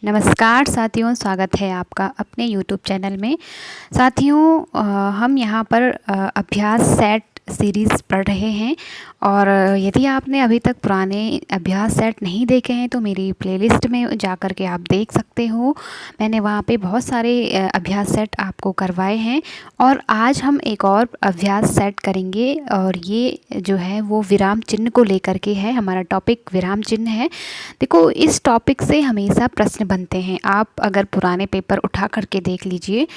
नमस्कार साथियों, स्वागत है आपका अपने यूट्यूब चैनल में। साथियों, हम यहाँ पर अभ्यास सेट सीरीज़ पढ़ रहे हैं और यदि आपने अभी तक पुराने अभ्यास सेट नहीं देखे हैं तो मेरी प्लेलिस्ट में जा कर के आप देख सकते हो। मैंने वहाँ पे बहुत सारे अभ्यास सेट आपको करवाए हैं और आज हम एक और अभ्यास सेट करेंगे और ये जो है वो विराम चिन्ह को लेकर के है। हमारा टॉपिक विराम चिन्ह है। देखो, इस टॉपिक से हमेशा प्रश्न बनते हैं। आप अगर पुराने पेपर उठा करके देख लीजिए,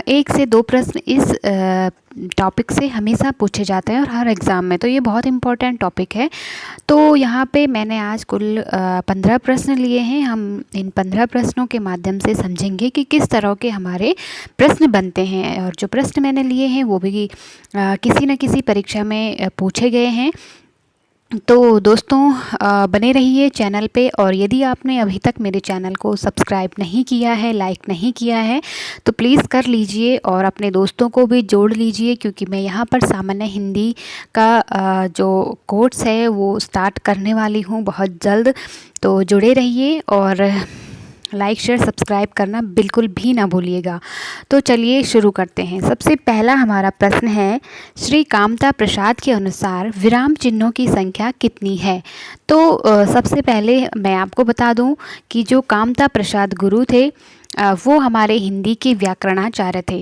1 से 2 प्रश्न इस टॉपिक से हमेशा पूछे जाते हैं और हर एग्ज़ाम में, तो ये बहुत इम्पोर्टेंट टॉपिक है। तो यहाँ पे मैंने आज कुल 15 प्रश्न लिए हैं। हम इन 15 प्रश्नों के माध्यम से समझेंगे कि किस तरह के हमारे प्रश्न बनते हैं और जो प्रश्न मैंने लिए हैं वो भी किसी न किसी परीक्षा में पूछे गए हैं। तो दोस्तों, बने रहिए चैनल पे और यदि आपने अभी तक मेरे चैनल को सब्सक्राइब नहीं किया है, लाइक नहीं किया है, तो प्लीज़ कर लीजिए और अपने दोस्तों को भी जोड़ लीजिए, क्योंकि मैं यहाँ पर सामान्य हिंदी का जो कोर्स है वो स्टार्ट करने वाली हूँ बहुत जल्द। तो जुड़े रहिए और लाइक शेयर सब्सक्राइब करना बिल्कुल भी ना भूलिएगा। तो चलिए शुरू करते हैं। सबसे पहला हमारा प्रश्न है, श्री कामता प्रसाद के अनुसार विराम चिन्हों की संख्या कितनी है? तो सबसे पहले मैं आपको बता दूं कि जो कामता प्रसाद गुरु थे वो हमारे हिंदी के व्याकरणाचार्य थे।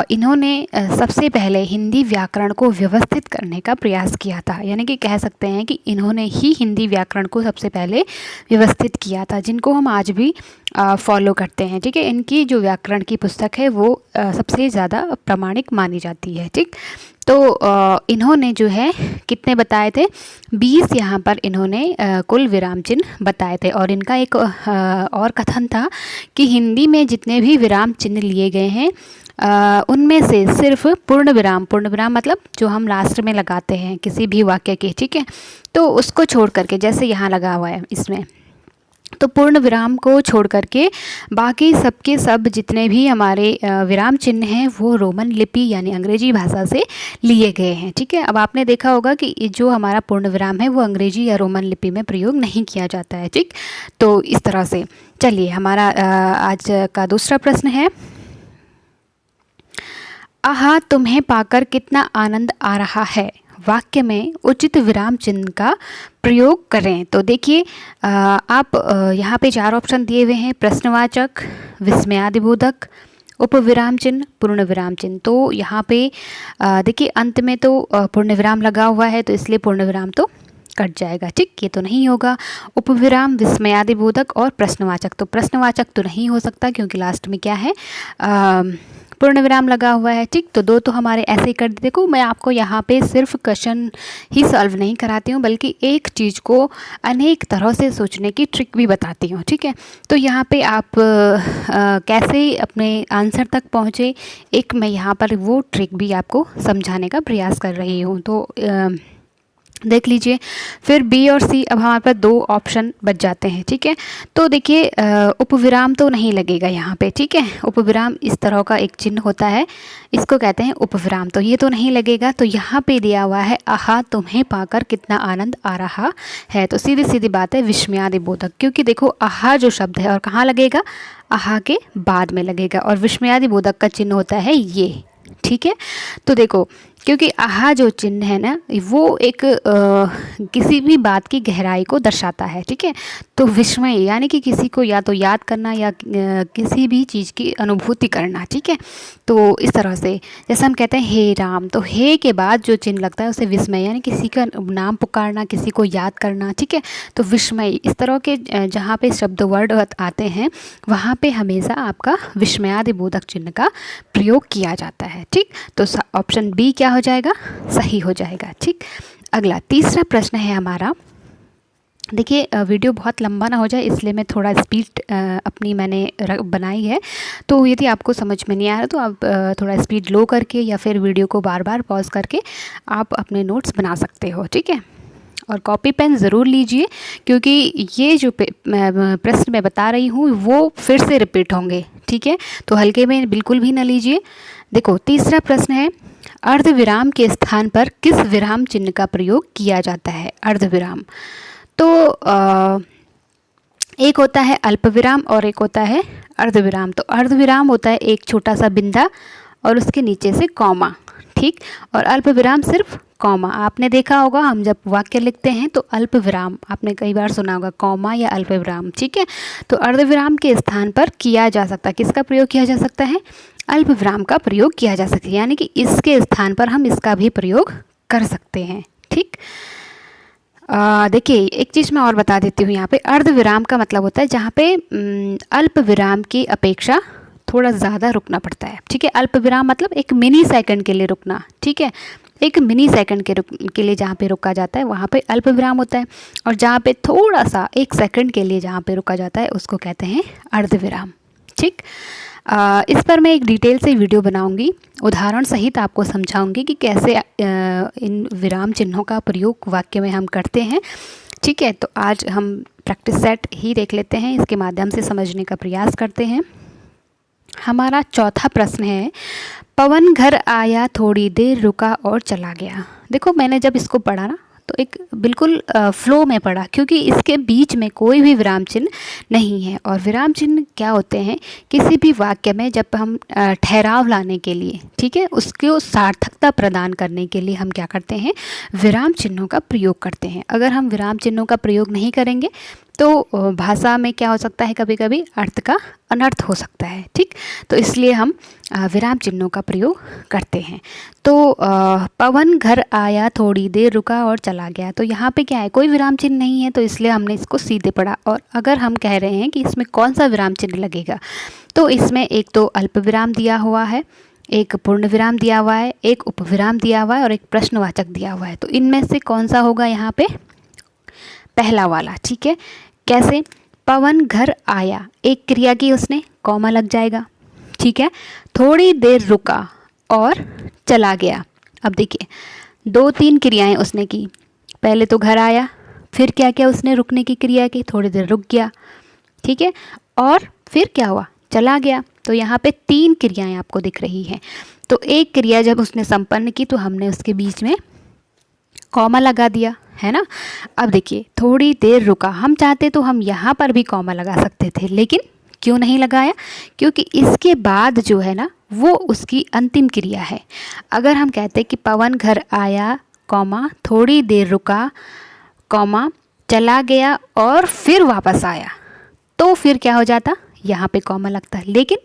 इन्होंने सबसे पहले हिंदी व्याकरण को व्यवस्थित करने का प्रयास किया था, यानी कि कह सकते हैं कि इन्होंने ही हिंदी व्याकरण को सबसे पहले व्यवस्थित किया था, जिनको हम आज भी फॉलो करते हैं। ठीक है, इनकी जो व्याकरण की पुस्तक है वो सबसे ज़्यादा प्रामाणिक मानी जाती है। ठीक, तो इन्होंने जो है कितने बताए थे? 20 यहाँ पर इन्होंने कुल विराम चिन्ह बताए थे। और इनका एक और कथन था कि हिंदी में जितने भी विराम चिन्ह लिए गए हैं उनमें से सिर्फ पूर्ण विराम मतलब जो हम लास्ट में लगाते हैं किसी भी वाक्य के, ठीक है, तो उसको छोड़ करके, जैसे यहाँ लगा हुआ है इसमें, तो पूर्ण विराम को छोड़ करके बाकी सबके सब जितने भी हमारे विराम चिन्ह हैं वो रोमन लिपि यानी अंग्रेजी भाषा से लिए गए हैं। ठीक है, अब आपने देखा होगा कि जो हमारा पूर्ण विराम है वो अंग्रेजी या रोमन लिपि में प्रयोग नहीं किया जाता है। ठीक, तो इस तरह से चलिए हमारा आज का दूसरा प्रश्न है, आहा तुम्हें पाकर कितना आनंद आ रहा है, वाक्य में उचित विराम चिन्ह का प्रयोग करें। तो देखिए, आप यहाँ पे 4 ऑप्शन दिए हुए हैं, प्रश्नवाचक, विस्मयादिबोधक, उपविराम चिन्ह, पूर्ण विराम चिन्ह। तो यहाँ पे देखिए अंत में तो पूर्ण विराम लगा हुआ है, तो इसलिए पूर्ण विराम तो कट जाएगा। ठीक, ये तो नहीं होगा। उपविराम, विस्मयादिबोधक और प्रश्नवाचक, तो प्रश्नवाचक तो नहीं हो सकता क्योंकि लास्ट में क्या है, पूर्ण विराम लगा हुआ है। ठीक, तो 2 तो हमारे ऐसे ही कर दिए। देखो, मैं आपको यहाँ पे सिर्फ क्वेश्चन ही सॉल्व नहीं कराती हूँ, बल्कि एक चीज़ को अनेक तरह से सोचने की ट्रिक भी बताती हूँ। ठीक है, तो यहाँ पे आप कैसे अपने आंसर तक पहुँचे, एक मैं यहाँ पर वो ट्रिक भी आपको समझाने का प्रयास कर रही हूँ। तो देख लीजिए, फिर बी और सी, अब हमारे पास 2 ऑप्शन बच जाते हैं। ठीक है, तो देखिए उपविराम तो नहीं लगेगा यहाँ पे। ठीक है, उपविराम इस तरह का एक चिन्ह होता है, इसको कहते हैं उपविराम, तो ये तो नहीं लगेगा। तो यहाँ पे दिया हुआ है, आहा तुम्हें पाकर कितना आनंद आ रहा है, तो सीधी सीधी बात है विस्मयादिबोधक, क्योंकि देखो आहा जो शब्द है और कहाँ लगेगा, आहा के बाद में लगेगा, और विस्मयादिबोधक का चिन्ह होता है ये। ठीक है, तो देखो, क्योंकि आहा जो चिन्ह है ना वो एक किसी भी बात की गहराई को दर्शाता है। ठीक है, तो विस्मय यानी कि किसी को या तो याद करना या किसी भी चीज़ की अनुभूति करना। ठीक है, तो इस तरह से जैसे हम कहते हैं हे राम, तो हे के बाद जो चिन्ह लगता है उसे विस्मय यानी किसी का नाम पुकारना, किसी को याद करना। ठीक है, तो विस्मय इस तरह के जहाँ पे शब्द वर्ड आते हैं वहाँ पे हमेशा आपका विस्मयादिबोधक चिन्ह का प्रयोग किया जाता है। ठीक, तो ऑप्शन बी क्या हो जाएगा, सही हो जाएगा। ठीक, अगला तीसरा प्रश्न है हमारा। देखिए, वीडियो बहुत लंबा ना हो जाए इसलिए मैं थोड़ा स्पीड अपनी मैंने बनाई है, तो यदि आपको समझ में नहीं आ रहा तो आप थोड़ा स्पीड लो करके या फिर वीडियो को बार बार पॉज करके आप अपने नोट्स बना सकते हो। ठीक है, और कॉपी पेन ज़रूर लीजिए, क्योंकि ये जो प्रश्न मैं बता रही हूँ वो फिर से रिपीट होंगे। ठीक है, तो हल्के में बिल्कुल भी ना लीजिए। देखो, तीसरा प्रश्न है, अर्धविराम के स्थान पर किस विराम चिन्ह का प्रयोग किया जाता है? अर्धविराम, तो एक होता है अल्पविराम और एक होता है अर्धविराम। तो अर्धविराम होता है एक छोटा सा बिंदा और उसके नीचे से कॉमा, ठीक। और अल्पविराम सिर्फ कॉमा। आपने देखा होगा हम जब वाक्य लिखते हैं तो अल्पविराम आपने कई बार सुना होगा, कॉमा या अल्पविराम, ठीक है। तो अर्धविराम के स्थान पर किया जा सकता है, किसका प्रयोग किया जा सकता है? अल्पविराम का प्रयोग किया जा सकता है, यानी कि इसके स्थान पर हम इसका भी प्रयोग कर सकते हैं, ठीक। देखिए एक चीज़ मैं और बता देती हूँ यहाँ पे। अर्धविराम का मतलब होता है जहाँ पे अल्प विराम की अपेक्षा थोड़ा ज़्यादा रुकना पड़ता है, ठीक है। अल्प विराम मतलब एक मिनी सेकंड के लिए रुकना, ठीक है। एक मिनी सेकंड के लिए जहाँ पे रुका जाता है वहाँ पे अल्प विराम होता है, और जहाँ पे थोड़ा सा एक सेकंड के लिए जहाँ पे रुका जाता है उसको कहते हैं अर्धविराम, ठीक। इस पर मैं एक डिटेल से वीडियो बनाऊंगी, उदाहरण सहित आपको समझाऊंगी कि कैसे इन विराम चिन्हों का प्रयोग वाक्य में हम करते हैं, ठीक है। तो आज हम प्रैक्टिस सेट ही देख लेते हैं, इसके माध्यम से समझने का प्रयास करते हैं। हमारा चौथा प्रश्न है, पवन घर आया थोड़ी देर रुका और चला गया। देखो मैंने जब इसको पढ़ा ना तो एक बिल्कुल फ्लो में पढ़ा, क्योंकि इसके बीच में कोई भी विराम चिन्ह नहीं है। और विराम चिन्ह क्या होते हैं? किसी भी वाक्य में जब हम ठहराव लाने के लिए, ठीक है, उसको सार्थकता प्रदान करने के लिए हम क्या करते हैं? विराम चिन्हों का प्रयोग करते हैं। अगर हम विराम चिन्हों का प्रयोग नहीं करेंगे तो भाषा में क्या हो सकता है, कभी कभी अर्थ का अनर्थ हो सकता है, ठीक। तो इसलिए हम विराम चिन्हों का प्रयोग करते हैं। तो पवन घर आया थोड़ी देर रुका और चला गया, तो यहाँ पे क्या है, कोई विराम चिन्ह नहीं है, तो इसलिए हमने इसको सीधे पढ़ा। और अगर हम कह रहे हैं कि इसमें कौन सा विराम चिन्ह लगेगा, तो इसमें एक तो अल्प विराम दिया हुआ है, एक पूर्ण विराम दिया हुआ है, एक उपविराम दिया हुआ है और एक प्रश्नवाचक दिया हुआ है। तो इनमें से कौन सा होगा यहाँ पे? पहला वाला, ठीक है। कैसे? पवन घर आया, एक क्रिया की उसने, कॉमा लग जाएगा, ठीक है। थोड़ी देर रुका और चला गया। अब देखिए 2-3 क्रियाएं उसने की, पहले तो घर आया, फिर क्या किया उसने? रुकने की क्रिया की, थोड़ी देर रुक गया, ठीक है, और फिर क्या हुआ? चला गया। तो यहाँ पे 3 क्रियाएं आपको दिख रही हैं। तो एक क्रिया जब उसने संपन्न की तो हमने उसके बीच में कॉमा लगा दिया, है ना। अब देखिए थोड़ी देर रुका, हम चाहते तो हम यहाँ पर भी कॉमा लगा सकते थे, लेकिन क्यों नहीं लगाया? क्योंकि इसके बाद जो है ना वो उसकी अंतिम क्रिया है। अगर हम कहते कि पवन घर आया, कॉमा थोड़ी देर रुका, कॉमा चला गया और फिर वापस आया, तो फिर क्या हो जाता? यहाँ पे कॉमा लगता है। लेकिन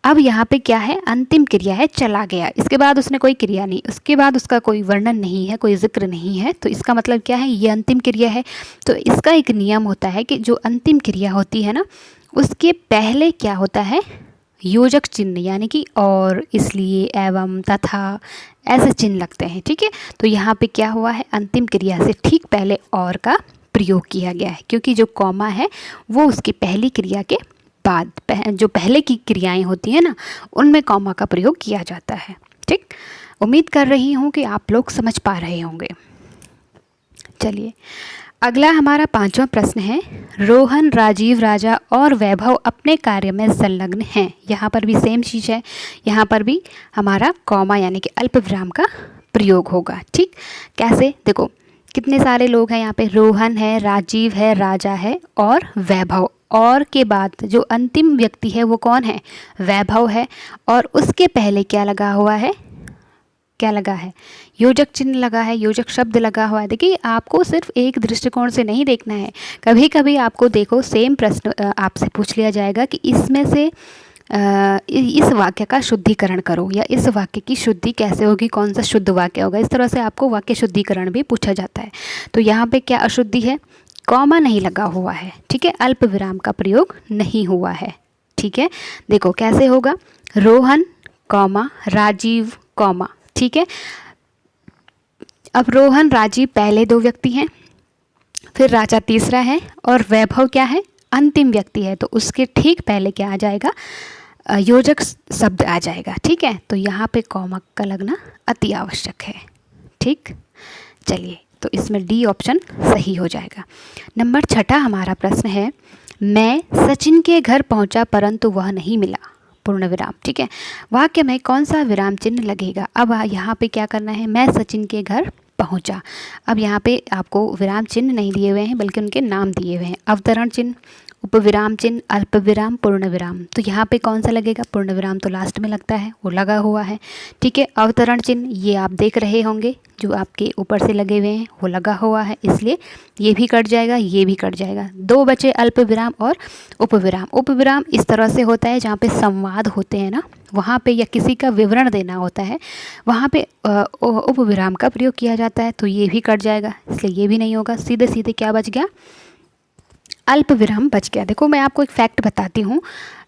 अब यहाँ पे क्या है? अंतिम क्रिया है, चला गया। इसके बाद उसने कोई क्रिया नहीं, उसके बाद उसका कोई वर्णन नहीं है, कोई जिक्र नहीं है, तो इसका मतलब क्या है? ये अंतिम क्रिया है। तो इसका एक नियम होता है कि जो अंतिम क्रिया होती है ना उसके पहले क्या होता है? योजक चिन्ह, यानी कि और, इसलिए, एवं, तथा ऐसे चिन्ह लगते हैं, ठीक है। तो यहाँ पे क्या हुआ है? अंतिम क्रिया से ठीक पहले और का प्रयोग किया गया है, क्योंकि जो कॉमा है वो उसकी पहली क्रिया के बाद जो पहले की क्रियाएं होती हैं ना उनमें कॉमा का प्रयोग किया जाता है, ठीक। उम्मीद कर रही हूँ कि आप लोग समझ पा रहे होंगे। चलिए अगला हमारा 5वां प्रश्न है, रोहन, राजीव, राजा और वैभव अपने कार्य में संलग्न हैं। यहाँ पर भी सेम चीज़ है, यहाँ पर भी हमारा कॉमा यानी कि अल्प विराम का प्रयोग होगा, ठीक। कैसे? देखो कितने सारे लोग हैं यहाँ पे, रोहन है, राजीव है, राजा है और वैभव। और के बाद जो अंतिम व्यक्ति है वो कौन है? वैभव है। और उसके पहले क्या लगा हुआ है? क्या लगा है? योजक चिन्ह लगा है, योजक शब्द लगा हुआ है। देखिए आपको सिर्फ एक दृष्टिकोण से नहीं देखना है, कभी कभी आपको देखो सेम प्रश्न आपसे पूछ लिया जाएगा कि इसमें से इस वाक्य का शुद्धिकरण करो, या इस वाक्य की शुद्धि कैसे होगी, कौन सा शुद्ध वाक्य होगा। इस तरह से आपको वाक्य शुद्धिकरण भी पूछा जाता है। तो यहाँ पे क्या अशुद्धि है? कॉमा नहीं लगा हुआ है, ठीक है, अल्प विराम का प्रयोग नहीं हुआ है, ठीक है। देखो कैसे होगा? रोहन, कॉमा राजीव, कॉमा, ठीक है। अब रोहन, राजीव पहले 2 व्यक्ति हैं, फिर राजा तीसरा है और वैभव क्या है? अंतिम व्यक्ति है। तो उसके ठीक पहले क्या आ जाएगा? योजक शब्द आ जाएगा, ठीक है। तो यहाँ पे कॉमा का लगना अति आवश्यक है, ठीक। चलिए तो इसमें डी ऑप्शन सही हो जाएगा। नंबर 6 हमारा प्रश्न है, मैं सचिन के घर पहुंचा परंतु वह नहीं मिला, पूर्ण विराम, ठीक है। वाक्य में कौन सा विराम चिन्ह लगेगा? अब यहाँ पे क्या करना है? मैं सचिन के घर पहुंचा। अब यहाँ पे आपको विराम चिन्ह नहीं दिए हुए हैं बल्कि उनके नाम दिए हुए हैं, अवतरण चिन्ह उपविराम चिन्ह, अल्प विराम, पूर्ण विराम। तो यहाँ पे कौन सा लगेगा? पूर्ण विराम तो लास्ट में लगता है, वो लगा हुआ है। ठीक है, अवतरण चिन्ह ये आप देख रहे होंगे जो आपके ऊपर से लगे हुए हैं, वो लगा हुआ है, इसलिए ये भी कट जाएगा, ये भी कट जाएगा। दो बचे अल्प विराम और उपविराम। उपविराम इस तरह से होता है जहाँ पे संवाद होते हैं ना, वहाँ पे या किसी का विवरण देना होता है, वहाँ पे उपविराम का प्रयोग किया जाता है, तो ये भी कट जाएगा, इसलिए ये भी नहीं होगा। सीधे सीधे क्या बच गया? अल्प विराम बच गया। देखो मैं आपको एक फैक्ट बताती हूँ,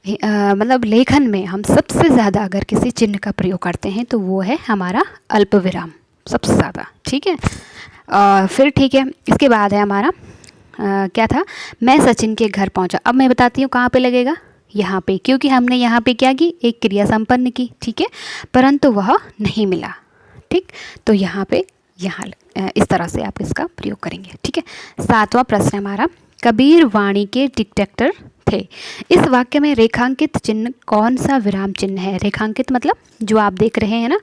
मतलब लेखन में हम सबसे ज़्यादा अगर किसी चिन्ह का प्रयोग करते हैं तो वो है हमारा अल्प विराम, सबसे ज़्यादा। ठीक है, फिर ठीक है, इसके बाद है हमारा क्या था? मैं सचिन के घर पहुंचा। अब मैं बताती हूँ कहाँ पे लगेगा, यहाँ पे, क्योंकि हमने यहाँ पे क्या की? एक क्रिया संपन्न की। ठीक है, परंतु वह नहीं मिला। ठीक, तो यहाँ पे इस तरह से आप इसका प्रयोग करेंगे। ठीक है, 7वां प्रश्न हमारा, कबीर वाणी के डिटेक्टर थे। इस वाक्य में रेखांकित चिन्ह कौन सा विराम चिन्ह है? रेखांकित मतलब जो आप देख रहे हैं ना,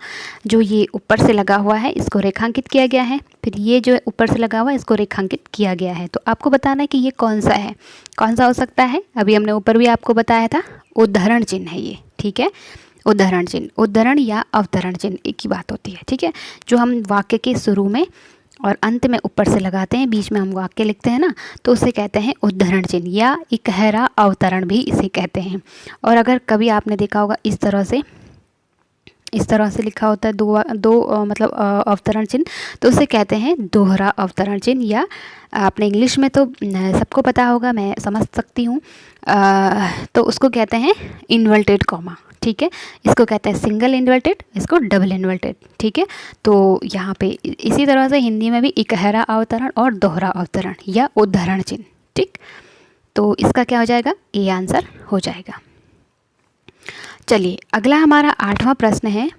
जो ये ऊपर से लगा हुआ है इसको रेखांकित किया गया है, फिर ये जो ऊपर से लगा हुआ है इसको रेखांकित किया गया है। तो आपको बताना है कि ये कौन सा है, कौन सा हो सकता है। अभी हमने ऊपर भी आपको बताया था, उद्धरण चिन्ह है ये। ठीक है, उद्धरण चिन्ह, उद्धरण या अवतरण चिन्ह एक ही बात होती है। ठीक है, जो हम वाक्य के शुरू में और अंत में ऊपर से लगाते हैं, बीच में हम वाक्य लिखते हैं ना, तो उसे कहते हैं उद्धरण चिन्ह या इकहरा अवतरण भी इसे कहते हैं। और अगर कभी आपने देखा होगा इस तरह से लिखा होता है दो मतलब अवतरण चिन्ह, तो उसे कहते हैं दोहरा अवतरण चिन्ह, या आपने इंग्लिश में तो सबको पता होगा, मैं समझ सकती हूँ, तो उसको कहते हैं इन्वर्टेड कॉमा। ठीक है, इसको कहते हैं सिंगल इन्वर्टेड, इसको डबल इन्वर्टेड। ठीक है, तो यहाँ पे इसी तरह से हिंदी में भी इकहरा अवतरण और दोहरा अवतरण या उद्धरण चिन्ह। ठीक, तो इसका क्या हो जाएगा? ए आंसर हो जाएगा। चलिए अगला हमारा 8वां प्रश्न है,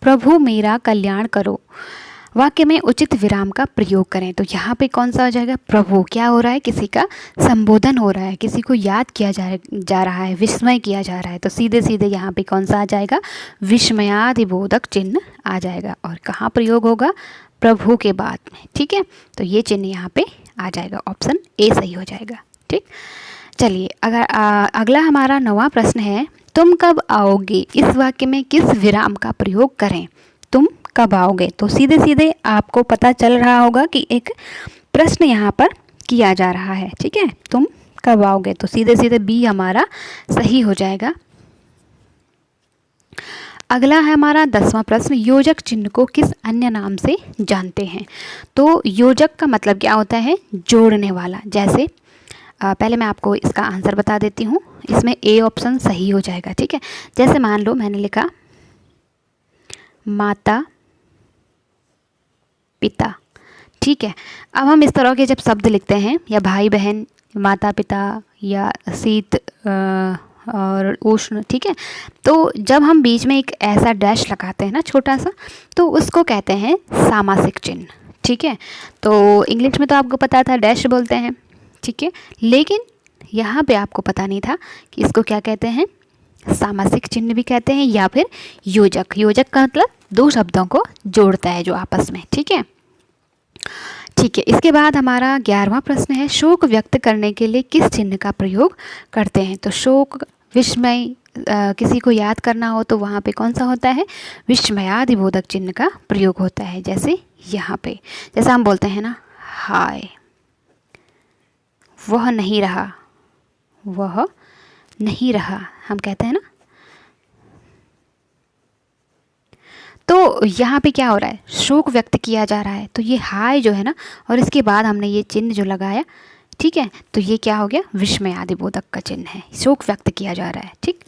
प्रभु मेरा कल्याण करो। वाक्य में उचित विराम का प्रयोग करें। तो यहाँ पे कौन सा हो जाएगा? प्रभु क्या हो रहा है? किसी का संबोधन हो रहा है, किसी को याद किया जा रहा है, विस्मय किया जा रहा है, तो सीधे सीधे यहाँ पे कौन सा आ जाएगा? विस्मयादिबोधक चिन्ह आ जाएगा। और कहाँ प्रयोग होगा? प्रभु के बाद में। ठीक है, तो ये चिन्ह यहाँ पे आ जाएगा, ऑप्शन ए सही हो जाएगा। ठीक, चलिए अगर अगला हमारा 9वां प्रश्न है, तुम कब आओगे। इस वाक्य में किस विराम का प्रयोग करें? तुम कब आओगे। तो सीधे सीधे आपको पता चल रहा होगा कि एक प्रश्न यहाँ पर किया जा रहा है। ठीक है, तुम कब आओगे, तो सीधे सीधे बी हमारा सही हो जाएगा। अगला है हमारा 10वां प्रश्न, योजक चिन्ह को किस अन्य नाम से जानते हैं। तो योजक का मतलब क्या होता है? जोड़ने वाला। जैसे पहले मैं आपको इसका आंसर बता देती हूँ, इसमें ए ऑप्शन सही हो जाएगा। ठीक है, जैसे मान लो मैंने लिखा माता पिता। ठीक है, अब हम इस तरह के जब शब्द लिखते हैं, या भाई बहन, माता पिता, या शीत और उष्ण, ठीक है, तो जब हम बीच में एक ऐसा डैश लगाते हैं ना छोटा सा, तो उसको कहते हैं सामासिक चिन्ह। ठीक है, तो इंग्लिश में तो आपको पता था डैश बोलते हैं। ठीक है, लेकिन यहाँ पे आपको पता नहीं था कि इसको क्या कहते हैं, सामासिक चिन्ह भी कहते हैं, या फिर योजक। योजक का मतलब दो शब्दों को जोड़ता है जो आपस में। ठीक है, ठीक है, इसके बाद हमारा 11वां प्रश्न है, शोक व्यक्त करने के लिए किस चिन्ह का प्रयोग करते हैं। तो शोक, विस्मय, किसी को याद करना हो तो वहाँ पे कौन सा होता है? विस्मयादिबोधक चिन्ह का प्रयोग होता है। जैसे यहाँ पे, जैसा हम बोलते हैं ना, हाय वह नहीं रहा, वह नहीं रहा, हम कहते हैं ना, तो यहाँ पे क्या हो रहा है? शोक व्यक्त किया जा रहा है, तो ये हाय जो है ना, और इसके बाद हमने ये चिन्ह जो लगाया, ठीक है, तो ये क्या हो गया? विस्मयादिबोधक का चिन्ह है, शोक व्यक्त किया जा रहा है। ठीक,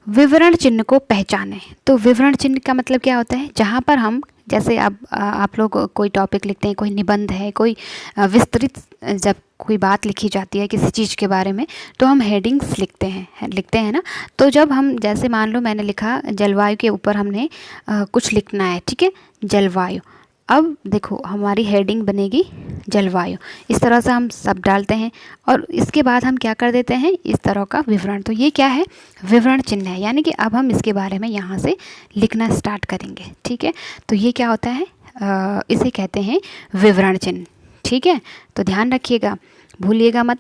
विवरण चिन्ह को पहचानें। तो विवरण चिन्ह का मतलब क्या होता है? जहाँ पर हम, जैसे अब आप लोग कोई टॉपिक लिखते हैं, कोई निबंध है, कोई विस्तृत जब कोई बात लिखी जाती है किसी चीज़ के बारे में, तो हम हेडिंग्स लिखते हैं ना। तो जब हम, जैसे मान लो मैंने लिखा जलवायु के ऊपर हमने कुछ लिखना है, ठीक है, जलवायु। अब देखो हमारी हेडिंग बनेगी जलवायु, इस तरह से हम सब डालते हैं, और इसके बाद हम क्या कर देते हैं? इस तरह का विवरण। तो ये क्या है? विवरण चिन्ह है, यानी कि अब हम इसके बारे में यहाँ से लिखना स्टार्ट करेंगे। ठीक है, तो ये क्या होता है? इसे कहते हैं विवरण चिन्ह। ठीक है, तो ध्यान रखिएगा, भूलिएगा मत।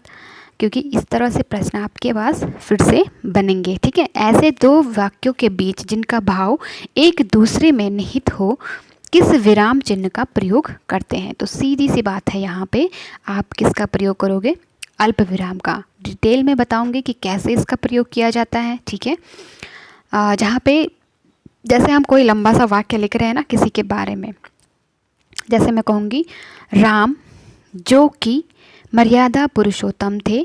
क्योंकि इस तरह से प्रश्न आपके पास फिर से बनेंगे। ठीक है, ऐसे दो वाक्यों के बीच जिनका भाव एक दूसरे में निहित हो किस विराम चिन्ह का प्रयोग करते हैं। तो सीधी सी बात है, यहाँ पे आप किसका प्रयोग करोगे, अल्प विराम का। डिटेल में बताऊंगी कि कैसे इसका प्रयोग किया जाता है। ठीक है, जहाँ पे जैसे हम कोई लंबा सा वाक्य लिख रहे हैं ना किसी के बारे में, जैसे मैं कहूँगी राम जो कि मर्यादा पुरुषोत्तम थे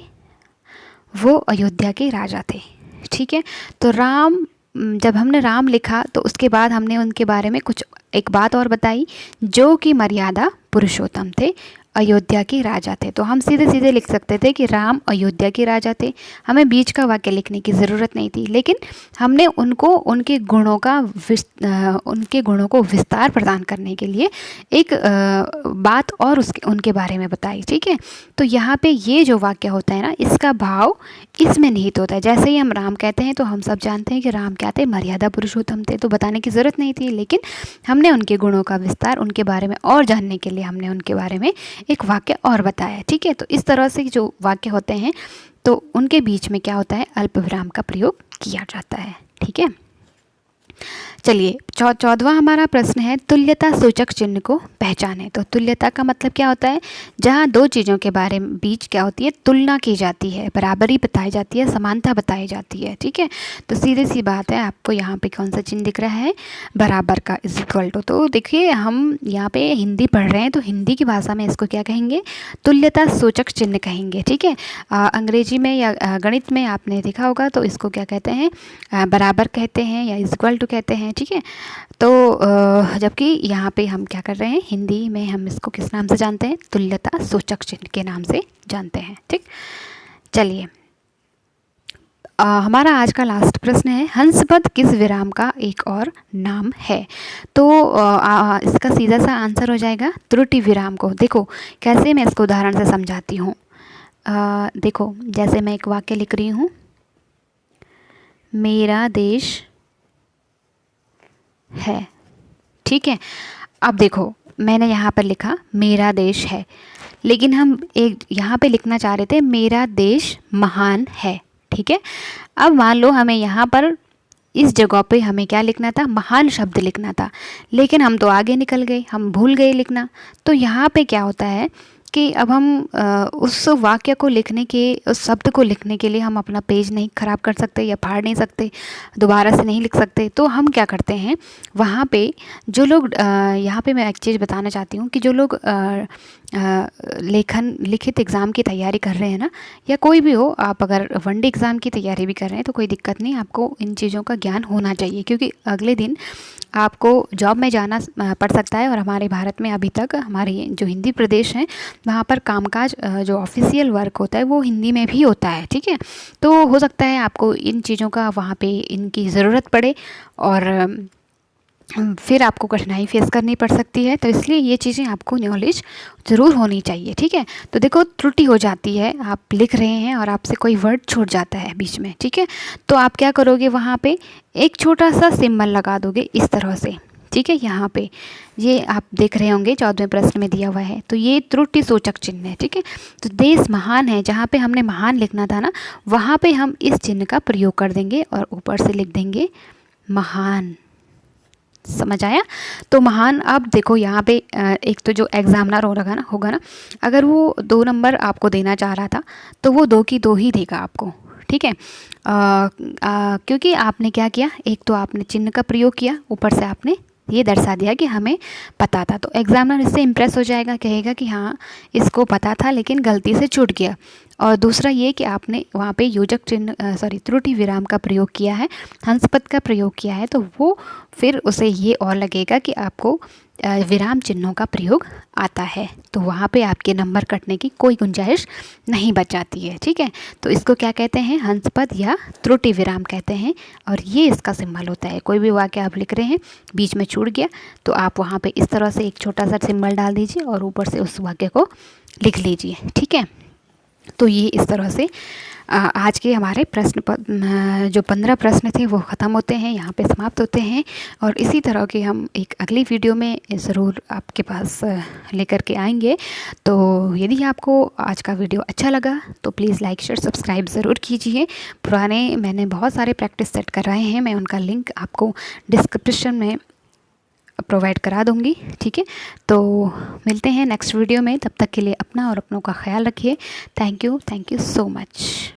वो अयोध्या के राजा थे। ठीक है, तो राम, जब हमने राम लिखा तो उसके बाद हमने उनके बारे में कुछ एक बात और बताई, जो कि मर्यादा पुरुषोत्तम थे, अयोध्या के राजा थे। तो हम सीधे सीधे लिख सकते थे कि राम अयोध्या के राजा थे, हमें बीच का वाक्य लिखने की ज़रूरत नहीं थी। लेकिन हमने उनको उनके गुणों को विस्तार प्रदान करने के लिए एक बात और उनके बारे में बताई। ठीक है, तो यहाँ पे ये जो वाक्य होता है ना, इसका भाव इसमें निहित होता है। जैसे ही हम राम कहते हैं तो हम सब जानते हैं कि राम क्या थे, मर्यादा पुरुषोत्तम थे, तो बताने की ज़रूरत नहीं थी। लेकिन हमने उनके गुणों का विस्तार, उनके बारे में और जानने के लिए हमने उनके बारे में एक वाक्य और बताया। ठीक है, तो इस तरह से जो वाक्य होते हैं तो उनके बीच में क्या होता है, अल्प विराम का प्रयोग किया जाता है। ठीक है, चलिए 14वां हमारा प्रश्न है, तुल्यता सूचक चिन्ह को पहचाने। तो तुल्यता का मतलब क्या होता है, जहाँ दो चीज़ों के बारे में बीच क्या होती है, तुलना की जाती है, बराबरी बताई जाती है, समानता बताई जाती है। ठीक है, तो सीधी सी बात है, आपको यहाँ पे कौन सा चिन्ह दिख रहा है, बराबर का, इज इक्वल टू। तो देखिए हम यहाँ पे हिंदी पढ़ रहे हैं तो हिंदी की भाषा में इसको क्या कहेंगे, तुल्यता सूचक चिन्ह कहेंगे। ठीक है, अंग्रेजी में या गणित में आपने देखा होगा तो इसको क्या कहते हैं, बराबर कहते हैं या इज इक्वल टू कहते हैं। ठीक है, तो जबकि यहाँ पे हम क्या कर रहे हैं, हिंदी में हम इसको किस नाम से जानते हैं, तुल्यता सूचक चिन्ह के नाम से जानते हैं। ठीक, चलिए हमारा आज का लास्ट प्रश्न है, हंसपद किस विराम का एक और नाम है। तो इसका सीधा सा आंसर हो जाएगा त्रुटि विराम को। देखो कैसे मैं इसको उदाहरण से समझाती हूँ। देखो जैसे मैं एक वाक्य लिख रही हूँ, मेरा देश है। ठीक है, अब देखो मैंने यहाँ पर लिखा मेरा देश है, लेकिन हम एक यहाँ पे लिखना चाह रहे थे मेरा देश महान है। ठीक है, अब मान लो हमें यहाँ पर इस जगह पे हमें क्या लिखना था, महान शब्द लिखना था, लेकिन हम तो आगे निकल गए, हम भूल गए लिखना। तो यहाँ पे क्या होता है कि अब हम उस वाक्य को लिखने के, उस शब्द को लिखने के लिए हम अपना पेज नहीं ख़राब कर सकते या फाड़ नहीं सकते, दोबारा से नहीं लिख सकते। तो हम क्या करते हैं, वहाँ पे जो लोग यहाँ पे मैं एक चीज़ बताना चाहती हूँ कि जो लोग लिखित एग्ज़ाम की तैयारी कर रहे हैं ना, या कोई भी हो, आप अगर वनडे एग्ज़ाम की तैयारी भी कर रहे हैं तो कोई दिक्कत नहीं, आपको इन चीज़ों का ज्ञान होना चाहिए, क्योंकि अगले दिन आपको जॉब में जाना पड़ सकता है। और हमारे भारत में अभी तक हमारे जो हिंदी प्रदेश हैं वहाँ पर कामकाज जो ऑफिशियल वर्क होता है वो हिंदी में भी होता है। ठीक है, तो हो सकता है आपको इन चीज़ों का वहाँ पे इनकी ज़रूरत पड़े और फिर आपको कठिनाई फेस करनी पड़ सकती है। तो इसलिए ये चीज़ें आपको नॉलेज ज़रूर होनी चाहिए। ठीक है, तो देखो त्रुटि हो जाती है, आप लिख रहे हैं और आपसे कोई वर्ड छूट जाता है बीच में। ठीक है, तो आप क्या करोगे, वहाँ पे एक छोटा सा सिंबल लगा दोगे इस तरह से। ठीक है, यहाँ पे ये आप देख रहे होंगे 14वें प्रश्न में दिया हुआ है, तो ये त्रुटि सूचक चिन्ह है। ठीक है, तो देश महान है, जहाँ पे हमने महान लिखना था ना, वहाँ पे हम इस चिन्ह का प्रयोग कर देंगे और ऊपर से लिख देंगे महान। समझ आया? तो महान, अब देखो यहाँ पे एक तो जो एग्जामिनर होगा ना, अगर वो 2 नंबर आपको देना चाह रहा था तो वो 2 की 2 ही देगा आपको। ठीक है, क्योंकि आपने क्या किया, एक तो आपने चिन्ह का प्रयोग किया, ऊपर से आपने ये दर्शा दिया कि हमें पता था। तो एग्जामिनर इससे इम्प्रेस हो जाएगा, कहेगा कि हाँ इसको पता था लेकिन गलती से छूट गया। और दूसरा ये कि आपने वहाँ पे योजक चिन्ह त्रुटि विराम का प्रयोग किया है, हंसपद का प्रयोग किया है, तो वो फिर उसे ये और लगेगा कि आपको विराम चिन्हों का प्रयोग आता है, तो वहाँ पे आपके नंबर कटने की कोई गुंजाइश नहीं बच जाती है। ठीक है, तो इसको क्या कहते हैं, हंसपद या त्रुटि विराम कहते हैं, और ये इसका सिंबल होता है। कोई भी वाक्य आप लिख रहे हैं, बीच में छूट गया तो आप वहाँ पे इस तरह से एक छोटा सा सिंबल डाल दीजिए और ऊपर से उस वाक्य को लिख लीजिए। ठीक है, तो ये इस तरह से आज के हमारे जो 15 प्रश्न थे वो ख़त्म होते हैं, यहाँ पे समाप्त होते हैं। और इसी तरह के हम एक अगली वीडियो में ज़रूर आपके पास लेकर के आएंगे। तो यदि आपको आज का वीडियो अच्छा लगा तो प्लीज़ लाइक शेयर सब्सक्राइब ज़रूर कीजिए। पुराने मैंने बहुत सारे प्रैक्टिस सेट कर रहे हैं, मैं उनका लिंक आपको डिस्क्रिप्शन में प्रोवाइड करा दूंगी। ठीक है, तो मिलते हैं नेक्स्ट वीडियो में। तब तक के लिए अपना और अपनों का ख्याल रखिए। Thank you so much.